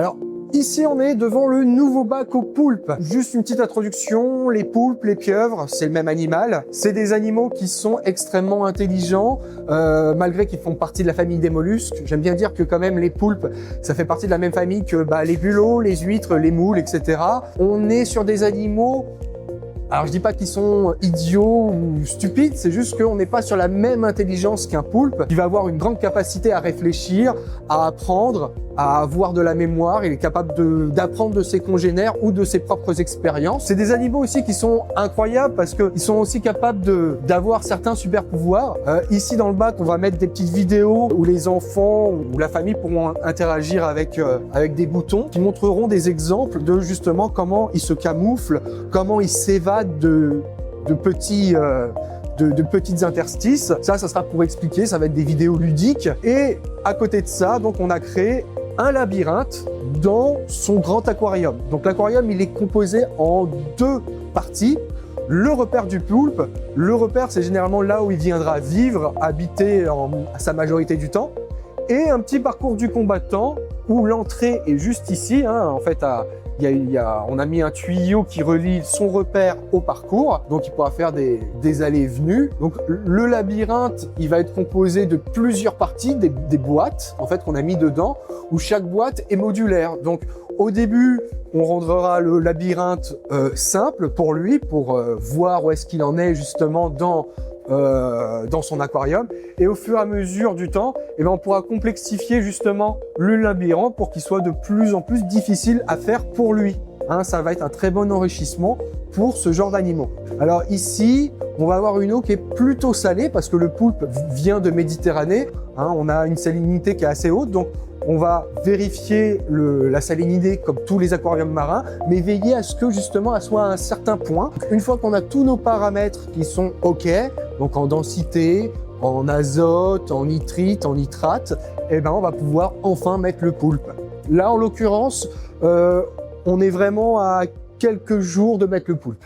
Alors, ici, on est devant le nouveau bac aux poulpes. Juste une petite introduction, les poulpes, les pieuvres, c'est le même animal. C'est des animaux qui sont extrêmement intelligents, malgré qu'ils font partie de la famille des mollusques. J'aime bien dire que quand même les poulpes, ça fait partie de la même famille que les bulots, les huîtres, les moules, etc. On est sur des animaux... Alors je dis pas qu'ils sont idiots ou stupides, c'est juste qu'on n'est pas sur la même intelligence qu'un poulpe. Il va avoir une grande capacité à réfléchir, à apprendre, à avoir de la mémoire. Il est capable d'apprendre de ses congénères ou de ses propres expériences. C'est des animaux aussi qui sont incroyables parce qu'ils sont aussi capables d'avoir certains super pouvoirs. Ici dans le bac, on va mettre des petites vidéos où les enfants ou la famille pourront interagir avec des boutons qui montreront des exemples de justement comment ils se camouflent, comment ils s'évadent de petites interstices. Ça sera pour expliquer, ça va être des vidéos ludiques. Et à côté de ça, donc on a créé un labyrinthe dans son grand aquarium. Donc l'aquarium, il est composé en deux parties. Le repère du poulpe. Le repère, c'est généralement là où il viendra vivre, habiter à sa majorité du temps. Et un petit parcours du combattant où l'entrée est juste ici. En fait, on a mis un tuyau qui relie son repère au parcours, donc il pourra faire des allées et venues. Donc le labyrinthe, il va être composé de plusieurs parties, des boîtes en fait qu'on a mis dedans, où chaque boîte est modulaire. Donc au début, on rendra le labyrinthe simple pour lui, pour voir où est-ce qu'il en est justement dans son aquarium, et au fur et à mesure du temps, on pourra complexifier justement le labyrinthe pour qu'il soit de plus en plus difficile à faire pour lui. Ça va être un très bon enrichissement pour ce genre d'animaux. Alors ici, on va avoir une eau qui est plutôt salée parce que le poulpe vient de Méditerranée. On a une salinité qui est assez haute, donc on va vérifier la salinité comme tous les aquariums marins, mais veiller à ce que justement elle soit à un certain point. Une fois qu'on a tous nos paramètres qui sont OK, donc en densité, en azote, en nitrite, en nitrate, on va pouvoir enfin mettre le poulpe. Là, en l'occurrence, on est vraiment à quelques jours de mettre le poulpe.